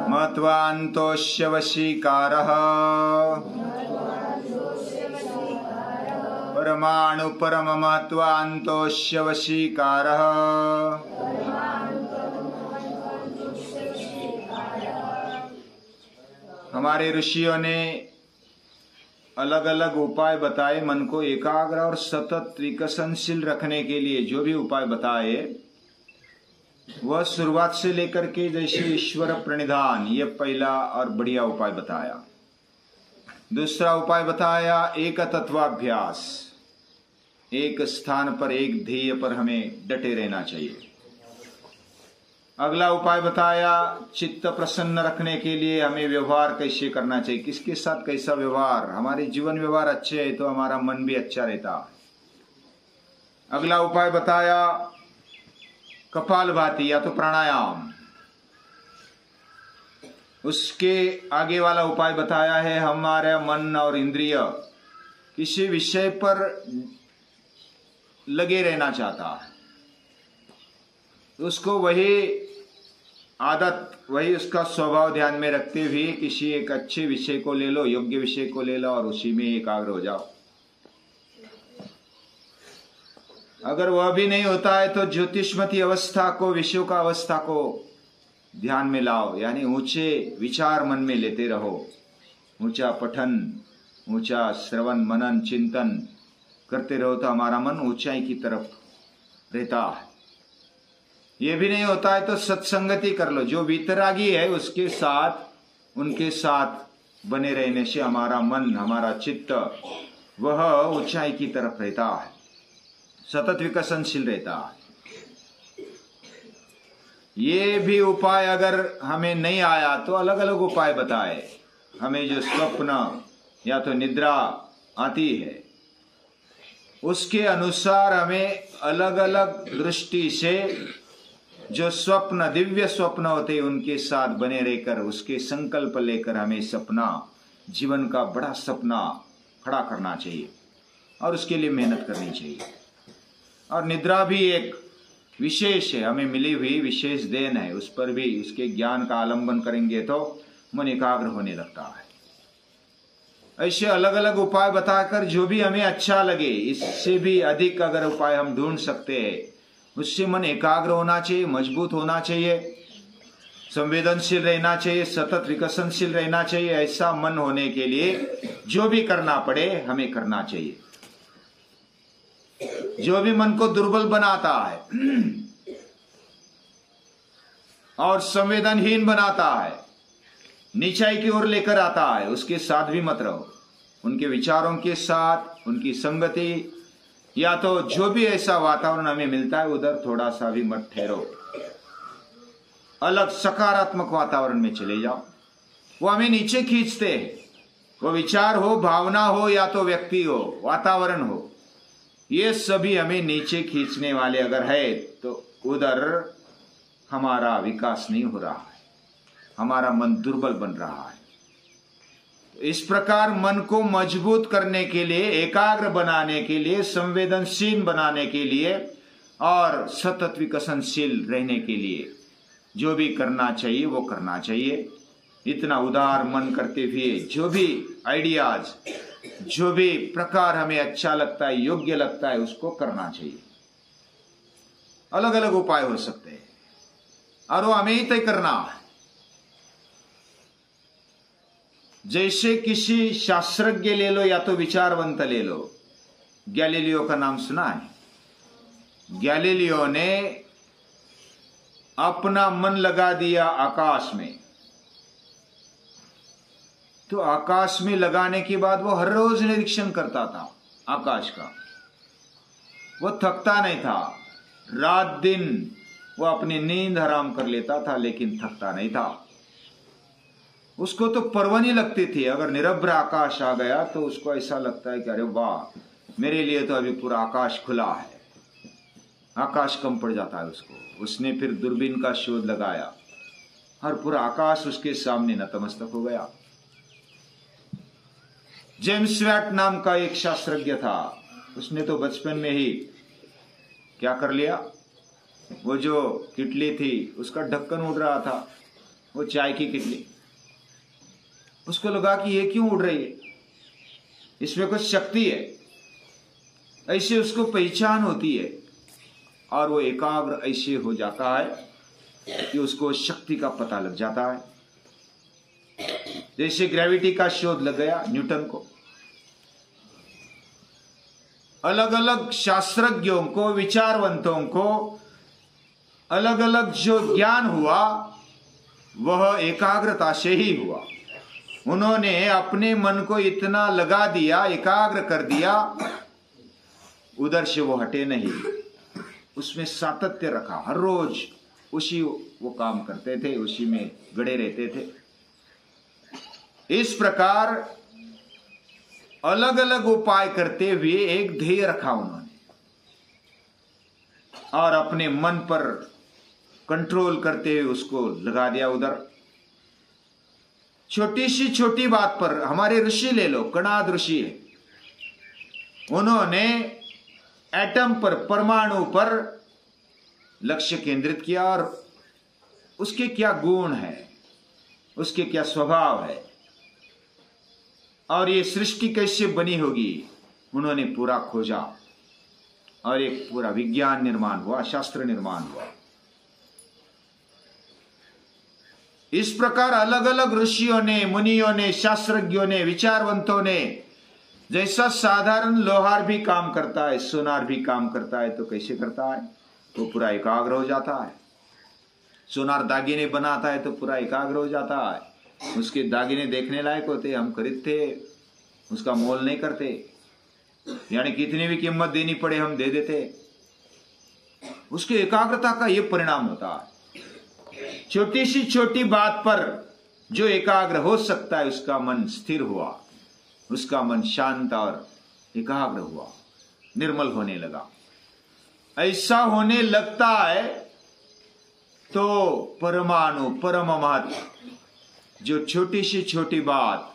महत्वान्तोऽस्य वशीकारः परमाणु परममहत्वान्तोऽस्य वशीकारः। हमारे ऋषियों ने अलग अलग उपाय बताए मन को एकाग्र और सतत विकसनशील रखने के लिए। जो भी उपाय बताए वह शुरुआत से लेकर के जैसे ईश्वर प्रणिधान, ये पहला और बढ़िया उपाय बताया। दूसरा उपाय बताया एक तत्वाभ्यास, एक स्थान पर एक ध्येय पर हमें डटे रहना चाहिए। अगला उपाय बताया चित्त प्रसन्न रखने के लिए हमें व्यवहार कैसे करना चाहिए, किसके साथ कैसा व्यवहार। हमारे जीवन व्यवहार अच्छे है तो हमारा मन भी अच्छा रहता है। अगला उपाय बताया कपालभाति या तो प्राणायाम। उसके आगे वाला उपाय बताया है हमारा मन और इंद्रिय किसी विषय पर लगे रहना चाहता है, उसको वही आदत, वही उसका स्वभाव ध्यान में रखते हुए किसी एक अच्छे विषय को ले लो, योग्य विषय को ले लो और उसी में एकाग्र हो जाओ। अगर वह भी नहीं होता है तो ज्योतिषमती अवस्था को, विषयों का अवस्था को ध्यान में लाओ, यानी ऊंचे विचार मन में लेते रहो। ऊंचा पठन, ऊंचा श्रवण मनन चिंतन करते रहो तो हमारा मन ऊंचाई की तरफ रहता है। ये भी नहीं होता है तो सत्संगति कर लो, जो वितरागी है उसके साथ, उनके साथ बने रहने से हमारा मन, हमारा चित्त वह ऊंचाई की तरफ रहता है, सतत विकसनशील रहता है। ये भी उपाय अगर हमें नहीं आया तो अलग अलग उपाय बताए। हमें जो स्वप्न या तो निद्रा आती है उसके अनुसार हमें अलग अलग दृष्टि से जो स्वप्न, दिव्य स्वप्न होते उनके साथ बने रहकर उसके संकल्प लेकर हमें सपना, जीवन का बड़ा सपना खड़ा करना चाहिए और उसके लिए मेहनत करनी चाहिए। और निद्रा भी एक विशेष है, हमें मिली हुई विशेष देन है, उस पर भी उसके ज्ञान का आलंबन करेंगे तो मन एकाग्र होने लगता है। ऐसे अलग अलग उपाय बताकर जो भी हमें अच्छा लगे, इससे भी अधिक अगर उपाय हम ढूंढ सकते हैं, उससे मन एकाग्र होना चाहिए, मजबूत होना चाहिए, संवेदनशील रहना चाहिए, सतत विकसनशील रहना चाहिए। ऐसा मन होने के लिए जो भी करना पड़े हमें करना चाहिए। जो भी मन को दुर्बल बनाता है और संवेदनहीन बनाता है, नीचाई की ओर लेकर आता है, उसके साथ भी मत रहो। उनके विचारों के साथ, उनकी संगति या तो जो भी ऐसा वातावरण हमें मिलता है उधर थोड़ा सा भी मत ठहरो, अलग सकारात्मक वातावरण में चले जाओ। वो हमें नीचे खींचते हैं, वो विचार हो, भावना हो या तो व्यक्ति हो, वातावरण हो, ये सभी हमें नीचे खींचने वाले अगर है तो उधर हमारा विकास नहीं हो रहा है, हमारा मन दुर्बल बन रहा है। इस प्रकार मन को मजबूत करने के लिए, एकाग्र बनाने के लिए, संवेदनशील बनाने के लिए और सतत विकसनशील रहने के लिए जो भी करना चाहिए वो करना चाहिए। इतना उदार मन करते हुए जो भी आइडियाज, जो भी प्रकार हमें अच्छा लगता है, योग्य लगता है, उसको करना चाहिए। अलग अलग उपाय हो सकते हैं और वो हमें ही तय करना है। जैसे किसी शास्त्रज्ञ ले लो या तो विचारवंत ले लो, गैलीलियो का नाम सुना है। गैलीलियो ने अपना मन लगा दिया आकाश में, तो आकाश में लगाने के बाद वो हर रोज निरीक्षण करता था आकाश का। वो थकता नहीं था, रात दिन वो अपनी नींद हराम कर लेता था लेकिन थकता नहीं था। उसको तो परवाह नहीं लगती थी, अगर निरभ्र आकाश आ गया तो उसको ऐसा लगता है कि अरे वाह, मेरे लिए तो अभी पूरा आकाश खुला है। आकाश कम पड़ जाता है उसको। उसने फिर दूरबीन का शोध लगाया और पूरा आकाश उसके सामने नतमस्तक हो गया। जेम्स वैट नाम का एक शास्त्रज्ञ था, उसने तो बचपन में ही क्या कर लिया, वो जो किटली थी उसका ढक्कन उड़ रहा था, वो चाय की किटली। उसको लगा कि ये क्यों उड़ रही है, इसमें कुछ शक्ति है। ऐसे उसको पहचान होती है और वो एकाग्र ऐसे हो जाता है कि उसको शक्ति का पता लग जाता है। जैसे ग्रेविटी का शोध लग गया न्यूटन को। अलग अलग शास्त्रज्ञों को, विचारवंतों को अलग अलग जो ज्ञान हुआ वह एकाग्रता से ही हुआ। उन्होंने अपने मन को इतना लगा दिया, एकाग्र कर दिया, उधर से वो हटे नहीं, उसमें सातत्य रखा। हर रोज उसी वो काम करते थे, उसी में गड़े रहते थे। इस प्रकार अलग अलग उपाय करते हुए एक ध्येय रखा उन्होंने और अपने मन पर कंट्रोल करते हुए उसको लगा दिया उधर। छोटी सी छोटी बात पर हमारे ऋषि ले लो, कणाद ऋषि है, उन्होंने एटम पर, परमाणु पर लक्ष्य केंद्रित किया और उसके क्या गुण है, उसके क्या स्वभाव है और ये सृष्टि कैसे बनी होगी, उन्होंने पूरा खोजा और एक पूरा विज्ञान निर्माण हुआ, शास्त्र निर्माण हुआ। इस प्रकार अलग अलग ऋषियों ने, मुनियों ने, शास्त्रज्ञों ने, विचारवंतों ने, जैसा साधारण लोहार भी काम करता है, सोनार भी काम करता है, तो कैसे करता है, वो पूरा एकाग्र हो जाता है। सोनार दागिने बनाता है तो पूरा एकाग्र हो जाता है। उसके दागिने देखने लायक होते, हम खरीदते, उसका मोल नहीं करते, यानी कितनी भी कीमत देनी पड़े हम दे देते। उसकी एकाग्रता का ये परिणाम होता है। छोटी सी छोटी बात पर जो एकाग्र हो सकता है उसका मन स्थिर हुआ, उसका मन शांत और एकाग्र हुआ, निर्मल होने लगा। ऐसा होने लगता है तो परमाणु, परम महत्व, जो छोटी से छोटी बात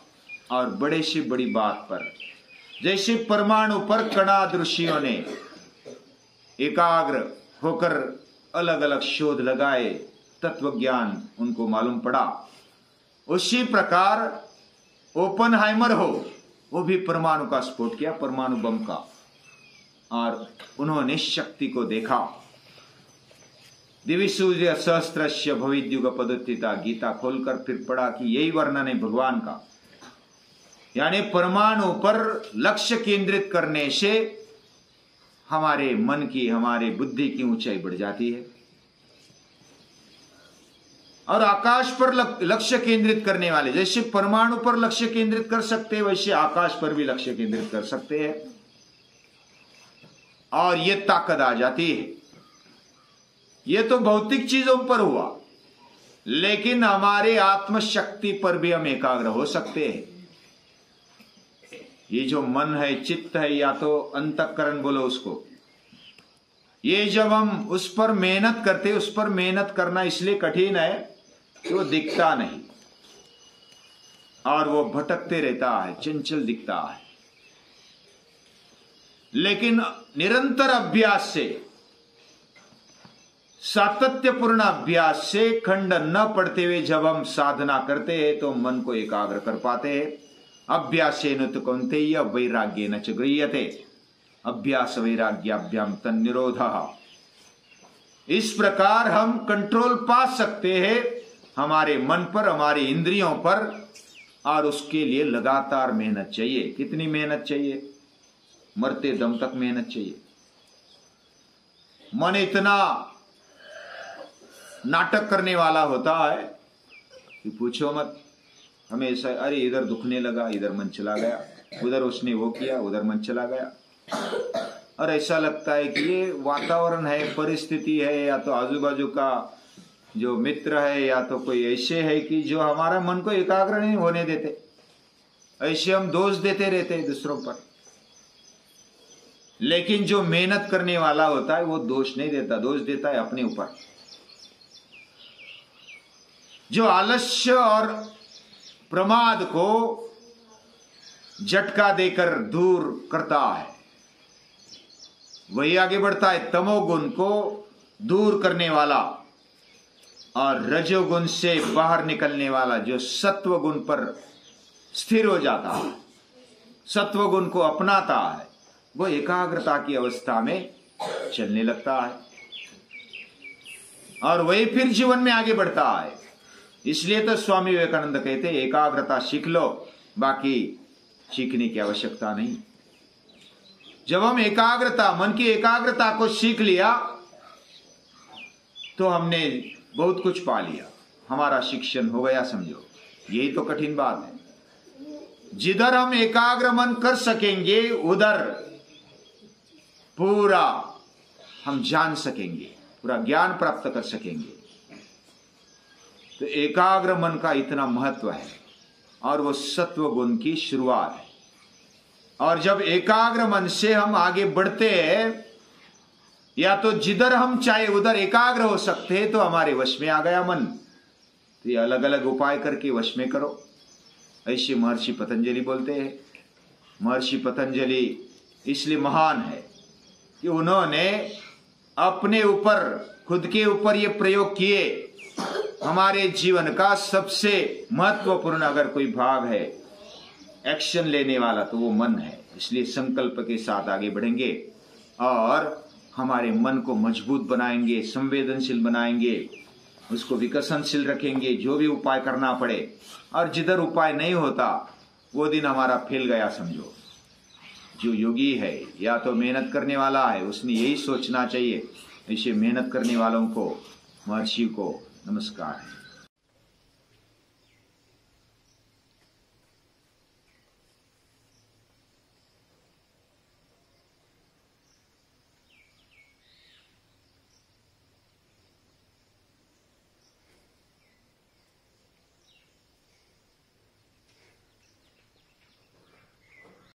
और बड़े से बड़ी बात पर, जैसे परमाणु पर कणाद ऋषियों ने एकाग्र होकर अलग अलग शोध लगाए, तत्व ज्ञान उनको मालूम पड़ा, उसी प्रकार ओपनहाइमर हो, वो भी परमाणु का स्फोट किया, परमाणु बम का, और उन्होंने शक्ति को देखा। दिवि सूर्य सहस्त्रस्य भविद्युग पदोत्थिता, गीता खोलकर फिर पढ़ा कि यही वर्णन है भगवान का। यानी परमाणु पर लक्ष्य केंद्रित करने से हमारे मन की, हमारे बुद्धि की ऊंचाई बढ़ जाती है। और आकाश पर लक्ष्य केंद्रित करने वाले, जैसे परमाणु पर लक्ष्य केंद्रित कर सकते हैं, वैसे आकाश पर भी लक्ष्य केंद्रित कर सकते हैं और ये ताकत आ जाती है। ये तो भौतिक चीजों पर हुआ, लेकिन हमारे आत्मशक्ति पर भी हम एकाग्र हो सकते हैं। ये जो मन है, चित्त है, या तो अंतःकरण बोलो उसको, ये जब हम उस पर मेहनत करते, उस पर मेहनत करना इसलिए कठिन है कि वो दिखता नहीं और वो भटकते रहता है, चंचल दिखता है। लेकिन निरंतर अभ्यास से, सातत्यपूर्ण अभ्यास से, खंड न पड़ते हुए जब हम साधना करते हैं तो मन को एकाग्र कर पाते हैं। अभ्यासेन तु कौन्तेय वैराग्येन च गृह्यते, अभ्यास वैराग्याभ्याम तन्निरोधः। इस प्रकार हम कंट्रोल पा सकते हैं हमारे मन पर, हमारी इंद्रियों पर, और उसके लिए लगातार मेहनत चाहिए। कितनी मेहनत चाहिए? मरते दम तक मेहनत चाहिए। मन इतना नाटक करने वाला होता है कि पूछो मत। हमेशा अरे इधर दुखने लगा, इधर मन चला गया, उधर उसने वो किया, उधर मन चला गया, और ऐसा लगता है कि ये वातावरण है, परिस्थिति है, या तो आजू बाजू का जो मित्र है, या तो कोई ऐसे है कि जो हमारा मन को एकाग्र नहीं होने देते। ऐसे हम दोष देते रहते हैं दूसरों पर। लेकिन जो मेहनत करने वाला होता है वो दोष नहीं देता, दोष देता है अपने ऊपर। जो आलस्य और प्रमाद को झटका देकर दूर करता है वही आगे बढ़ता है। तमोगुण को दूर करने वाला और रजोगुण से बाहर निकलने वाला, जो सत्व गुण पर स्थिर हो जाता है, सत्व गुण को अपनाता है, वो एकाग्रता की अवस्था में चलने लगता है और वही फिर जीवन में आगे बढ़ता है। इसलिए तो स्वामी विवेकानंद कहते हैं, एकाग्रता सीख लो, बाकी सीखने की आवश्यकता नहीं। जब हम एकाग्रता, मन की एकाग्रता को सीख लिया तो हमने बहुत कुछ पा लिया, हमारा शिक्षण हो गया समझो। यही तो कठिन बात है। जिधर हम एकाग्र मन कर सकेंगे उधर पूरा हम जान सकेंगे, पूरा ज्ञान प्राप्त कर सकेंगे। तो एकाग्र मन का इतना महत्व है और वो सत्व गुण की शुरुआत है। और जब एकाग्र मन से हम आगे बढ़ते हैं, या तो जिधर हम चाहे उधर एकाग्र हो सकते हैं, तो हमारे वश में आ गया मन। तो ये अलग अलग उपाय करके वश में करो, ऐसे महर्षि पतंजलि बोलते हैं। महर्षि पतंजलि इसलिए महान है कि उन्होंने अपने ऊपर, खुद के ऊपर ये प्रयोग किए। हमारे जीवन का सबसे महत्वपूर्ण अगर कोई भाग है एक्शन लेने वाला, तो वो मन है। इसलिए संकल्प के साथ आगे बढ़ेंगे और हमारे मन को मजबूत बनाएंगे, संवेदनशील बनाएंगे, उसको विकसनशील रखेंगे, जो भी उपाय करना पड़े। और जिधर उपाय नहीं होता वो दिन हमारा फेल गया समझो। जो योगी है या तो मेहनत करने वाला है, उसने यही सोचना चाहिए। ऐसे मेहनत करने वालों को, महर्षि को नमस्कार है।